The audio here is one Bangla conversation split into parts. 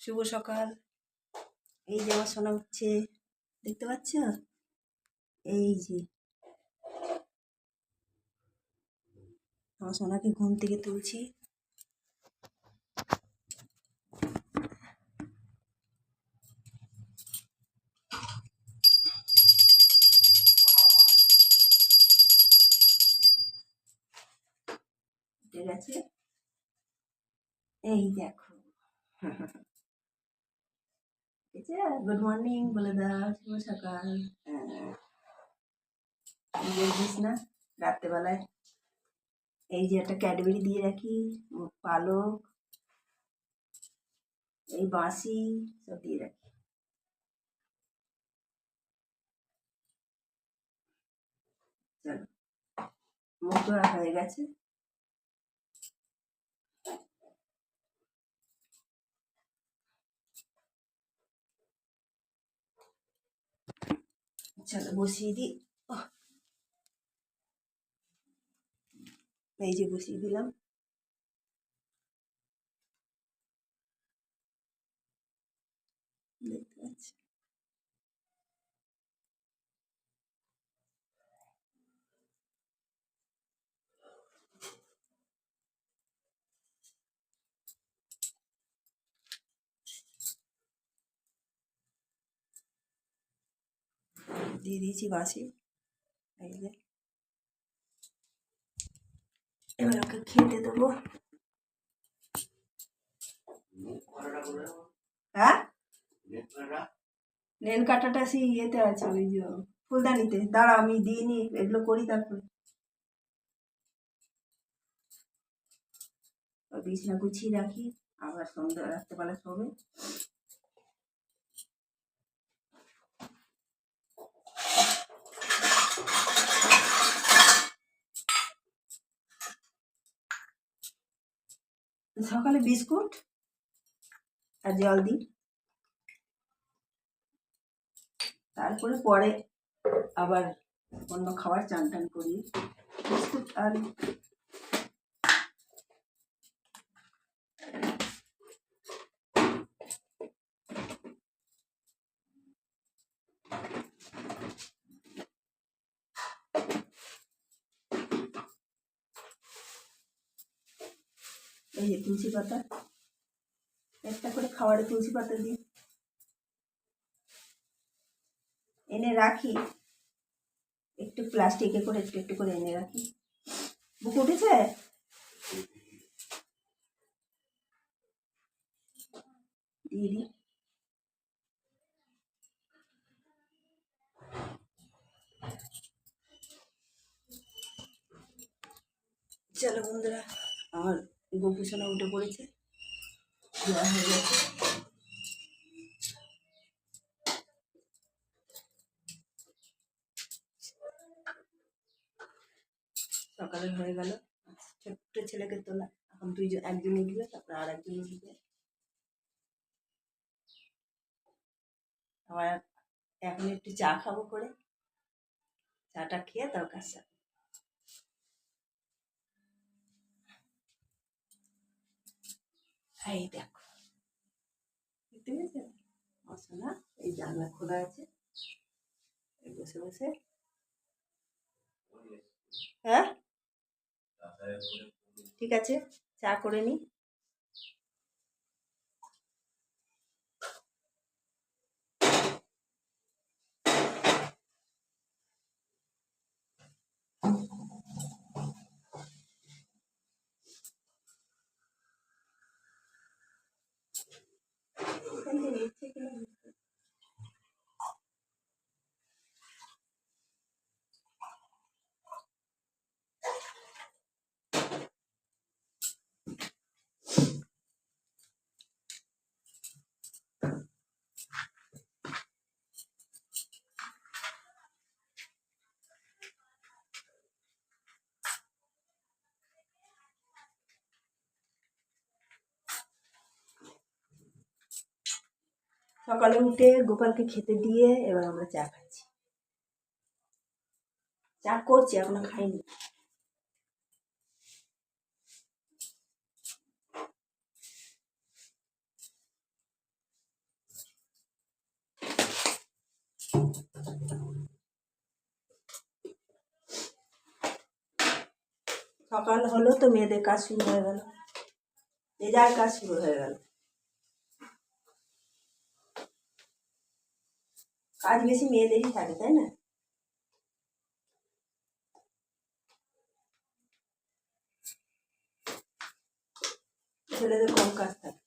শুভ সকাল। এই যে আমার সোনা উঠছে, দেখতে পাচ্ছ? এই যে আমার সোনাকে ঘুম থেকে তুলছি। উঠে গেছে, এই দেখো। গুড মর্নিং বলে দাও, শুভ সকাল। বলছিস না রাত্রেবেলায় এই যে একটা ক্যাডবেরি দিয়ে রাখি, পালক, এই বাঁশি সব দিয়ে রাখি। চলো, মুখ ধোয়া হয়ে গেছে। চলো বসিয়ে দিই। এই যে বসিয়ে দিলাম। দেখতে পাচ্ছি দিয়ে দিয়েছি বাঁশি। এই যে এবার ওকে খেতে দেবো। হ্যাঁ, নেল কাটাটা সেই ইয়েতে আছে, ওই যে ফুলদানিতে। দাঁড়া, আমি দিইনি, এগুলো করি তারপরে। বিছনা গুছিয়ে রাখি, আবার সন্ধ্যা রাত্রেবেলা শোবে। সকালে বিস্কুট আর জল দিই, তারপরে পরে আবার অন্য খাবার চান টান করি। বিস্কুট আর এই যে তুলসী পাতা, একটা করে খাবারে তুলসী পাতা দিই, এনে রাখি। একটু প্লাস্টিকে করে একটু একটু করে এনে রাখি। বুক উঠেছে, দিয়ে দিই। চলো বন্ধুরা, আমার গপু সোনা উঠে পড়েছে, দেওয়া হয়ে গেছে। সকালে হয়ে গেল। ছোট্ট ছেলেকে তোলা, এখন দুইজন, একজন উঠবে তারপরে আর একজন উঠবে। আবার এখন একটু চা খাবো করে, চাটা খেয়ে তার কাছে। এই দেখো, দেখতে পেয়েছো না? এই জানলা খোলা আছে, বসে বসে। হ্যাঁ, ঠিক আছে, চা করে নি। সকালে উঠে গোপালকে খেতে দিয়ে এবার আমরা চা খাচ্ছি। চা করছি, এখনো খাইনি। সকাল হলো তো মেয়েদের কাজ শুরু হয়ে গেল, যে যার কাজ শুরু হয়ে গেল। কাজ বেশি মেয়েদেরই থাকে, তাই না? ছেলেদের কম কাজ থাকে।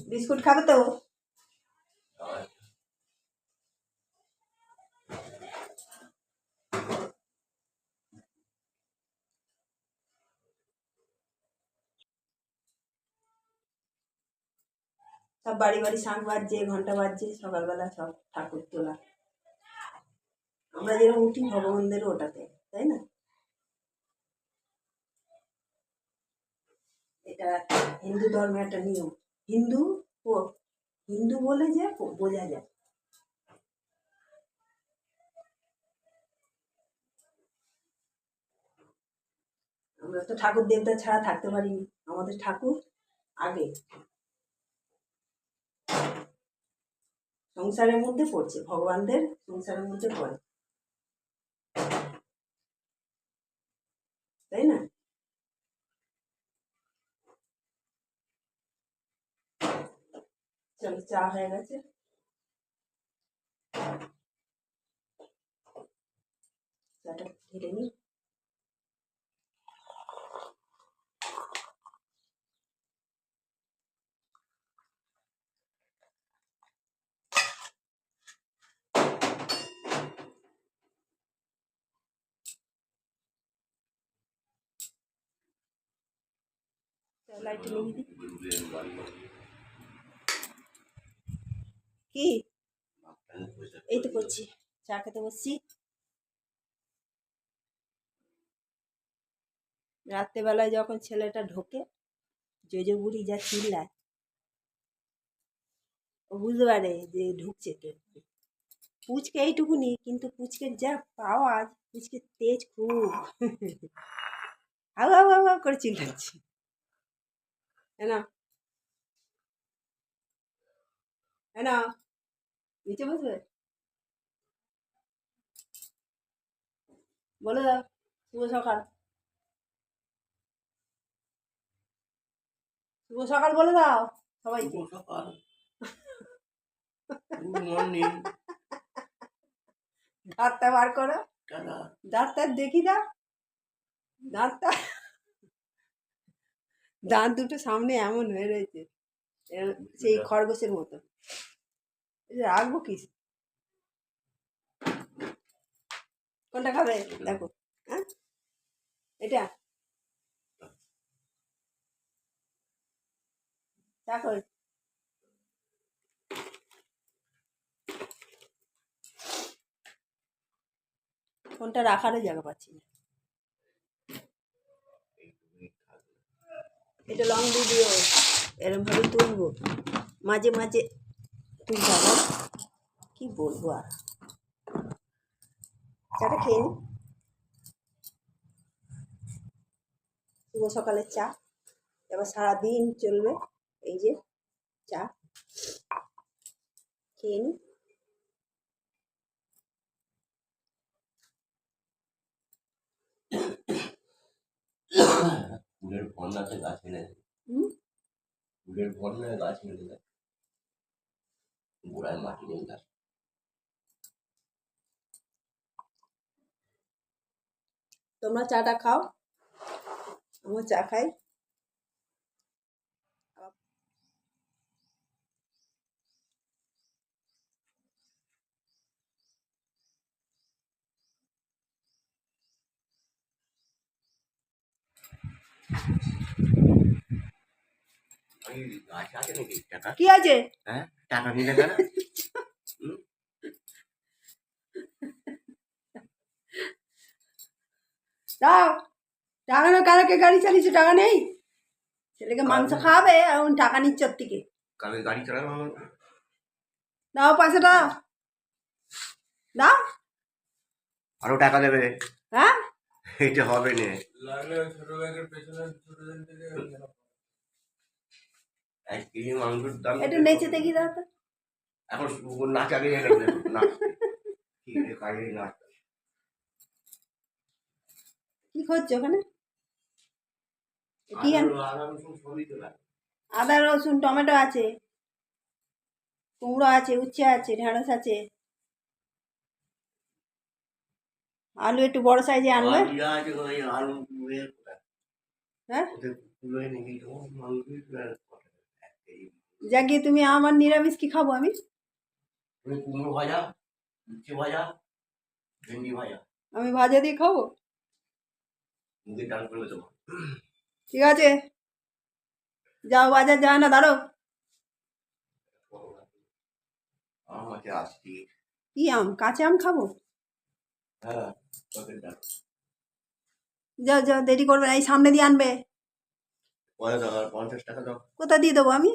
বিস্কুট খাবে তো? সব বাড়ি বাড়ি শাঁখ বাজছে, ঘন্টা বাজছে, সকালবেলা সব ঠাকুর তোলা। আমরা যেরকম উঠি ভগবানদেরও ওটাতে, তাই না? এটা হিন্দু ধর্মের একটা নিয়ম। হিন্দু ও হিন্দু বলে যে বোঝা যায়। আমরা তো ঠাকুর দেবতা ছাড়া থাকতে পারিনি, আমাদের ঠাকুর আগে। সংসারের মধ্যে পড়ছে, ভগবানদের সংসারের মধ্যে পড়ে, তাই না? চলো, চা হয়ে গেছে, চাটা ঢেলে নিই। লাইট নিয়ে কি এই তো করছি, চা খেতে বসছি। রাত্রেবেলায় যখন ছেলেটা ঢোকে, জেজো বুড়ি যা চিল্লায়, ও বুঝতে পারে যে ঢুকছে কে। পুচকে এইটুকুনি, কিন্তু পুচকের যা আওয়াজ, পুচকে তেজ খুব। হাউ হাউ হাউ হাউ করে চিল্লাচ্ছে। না না, নিচে বসবে, বলে দাও শুভ সকাল। শুভ সকাল বলে দাও সবাইকে। সকাল, গুড মর্নিং। দাঁতটা বার করো, দাঁতটা দেখি দাও, দাঁতটা, দাঁত দুটো সামনে এমন হয়ে রয়েছে, সেই খরগোশের মতো। রাখবো কি, কোনটা খাবে দেখো? হ্যাঁ, এটা দেখো, কোনটা রাখারও জায়গা পাচ্ছি না। এটা লং ভিডিও, এরকম ভাবে তুলবো, মাঝে মাঝে তুলতে হবে। কি বলবো আর, চাটা খেয়ে নি। শুভ সকালের চা, এবার সারাদিন চলবে এই যে চা, খেয়ে নি। ফুলের বন্যাতে গাছ এনে দেয়, ফুলের বন্যায় গাছ এনে দেয়, গোড়ায় মাটি নেই গাছ। তোমরা চাটা খাও, আমরা চা খাই। গাছ আছে নাকি? টাকা কি আছে? হ্যাঁ, টাকা নিলে কেন? দাও টাকা না, কালকে গাড়ি চালিয়েছে, টাকা নেই, ছেলেকে মাংস খাওয়াবে এখন টাকা নিচ্ছে ওর থেকে। কালকে গাড়ি চালাবো, দাও পয়সা দাও, দাও, আরো টাকা দেবে। হ্যাঁ এটা হবে না। লাগলে ওই ছোট ব্যাগের পেছনে ছোট দিন থেকে ওইখানে 1 কেজি মাংসের দাম একটু নেচে দেখি দাও তো। এখন নাচা গিয়ে লাগবে নাচ কি রে কাজে নাচ কি করছো ওখানে? কি আরাম সবই তো লাগে। আদা রসুন টমেটো আছে, কুমড়ো আছে, উচ্ছে আছে, ঢেঁড়স আছে, আলু একটু বড় সাইজে আনবে। আলু যা আছে ওই আলু কুড়ে হ্যাঁ ওদের কুড়ে নিয়ে গিয়ে তোমার মাংসই তো আর কত? 1 কেজি। যাকে তুমি আমার নিরামিষ কি খাবো আমি? তুমি কুমড়ো ভাজা, উচ্ছে ভাজা, ভেন্ডি ভাজা, আমি ভাজা দিয়ে খাবো? মুগের ডাল করবে তোমার। ঠিক আছে, যাও বাজার যায় না, দাঁড়ো। আম আছে আসছি। কি আম? কাঁচা আম খাবো? হ্যাঁ মুগের ডাল। যাও যাও, দেরি করবে না, এই সামনে দিয়ে আনবে। কত টাকা? 50 টাকা দাও। কোথা দিয়ে দেবো আমি?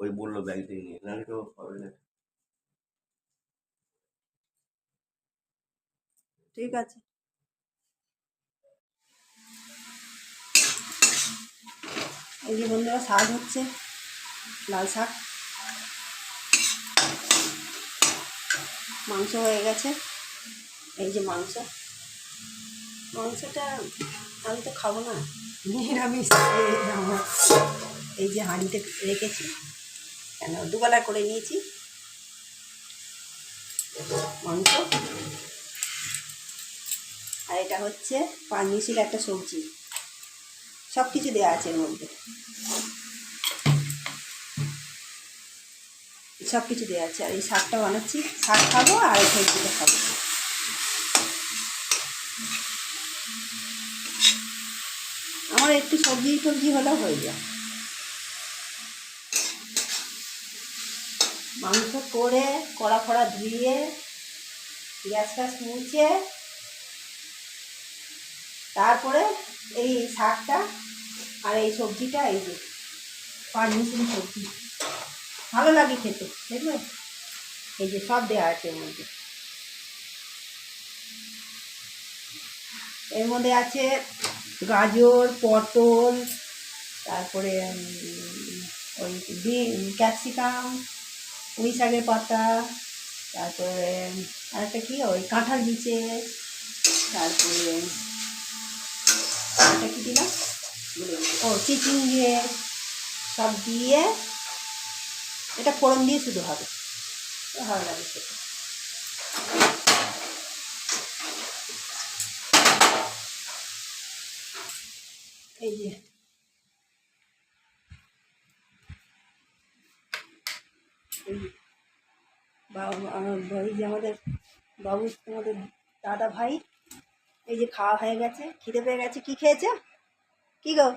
ওই বললো ব্যাগ দিয়ে নিয়ে নাহলে তো হবে না। ঠিক আছে। এই যে বন্ধুরা শাক হচ্ছে, লাল শাক। মাংস হয়ে গেছে, এই যে মাংস। মাংসটা আমি তো খাবো না, নিরামিষ। আমার এই যে হাঁড়িতে রেখেছি, কেন দুবেলা করে নিয়েছি মাংস। আর এটা হচ্ছে পাঁচমিশির একটা সবজি, সব কিছু দেওয়া আছে এর মধ্যে, সব কিছু দেওয়া আছে। আর এই শাকটা বানাচ্ছি, শাক খাবো আর এই সবজিটা খাবো। আমার একটু সবজি টবজি হলেও হয়ে যায়। মাংস করে কড়া ফড়া ধুয়ে গ্যাস ফ্যাস মুছে তারপরে এই শাকটা আর এই সবজিটা, এই যে পাঁচমিশালি সবজি, ভালো লাগে খেতে, দেখবে? এই যে সব দেওয়া আছে এর মধ্যে। এর মধ্যে আছে গাজর, পটল, তারপরে ওই বিন, ক্যাপসিকাম, পুঁই শাকের পাতা, তারপরে আরেকটা কি ওই কাঁঠাল বিচে, তারপরে এটা কি দিলাম, ও চিচিঙ্গে, সব দিয়ে এটা ফোড়ন দিয়ে শুধু হবে, ভালো লাগে খেতে। এই যে আমার ভাই, যে আমাদের বাবু, আমাদের দাদা ভাই, এই যে খাওয়া হয়ে গেছে, খিদে পেয়ে গেছে। কি খেয়েছে? কি গো,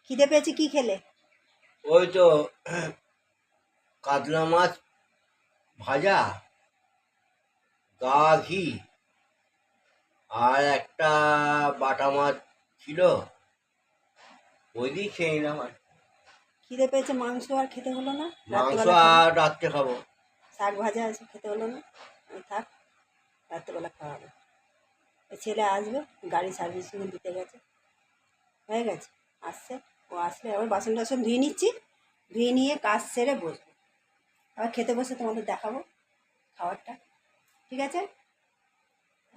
খিদে পেয়েছে, কি খেলে? ওই তো কাতলা মাছ ভাজা, গা ঘি, আর একটা বাটা মাছ ছিল, ওই দিয়ে খেয়ে নিলাম। আর খিদে পেয়েছে, মাংস আর খেতে হলো না, মাংস রাত্রেবেলা আর রাত্রে খাবো। শাক ভাজা আছে, খেতে হলো না, থাক, রাত্রেবেলা খাওয়া হবে। ছেলে আসবে, গাড়ি সার্ভিসিং দিতে গেছে, হয়ে গেছে, আসছে। ও আসলে আবার বাসন টাসন ধুয়ে নিচ্ছি, ধুয়ে নিয়ে কাজ সেরে বসবো, আবার খেতে বসে তোমাদের দেখাবো খাবারটা। ঠিক আছে?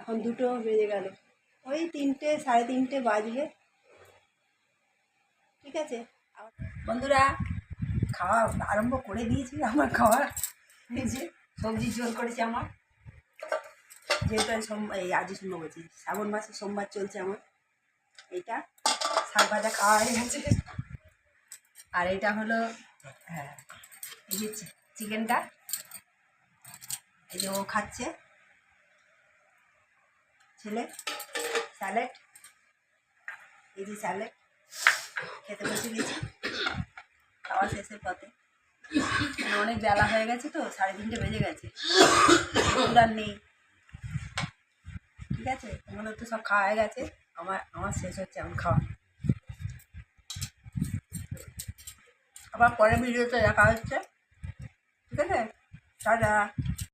এখন 2টো বেজে গেল, ওই 3টে সাড়ে 3টে বাজবে। ঠিক আছে বন্ধুরা, খাওয়া আরম্ভ করে দিয়েছি। আমার খাওয়া এই যে সবজি ঝোল করেছি আমার, যেহেতু এই আজ সোমবার বলছি, শ্রাবণ মাসে সোমবার চলছে আমার। এইটা শাক ভাজা খাওয়া হয়ে গেছে। আর এটা হলো, হ্যাঁ, এই যে চিকেনটা, এই যে ও খাচ্ছে, ছেলে। স্যালাড, এই যে স্যালাড, খেতে বসে গেছি খাওয়া শেষের পথে। অনেক বেলা হয়ে গেছে তো, 3:30 বেজে গেছে, আর নেই। ঠিক আছে, তোমাদের তো সব খাওয়া হয়ে গেছে, আমার শেষ হচ্ছে এখন খাওয়া। আবার পরের ভিডিওতে দেখা হচ্ছে। ঠিক আছে, টাটা।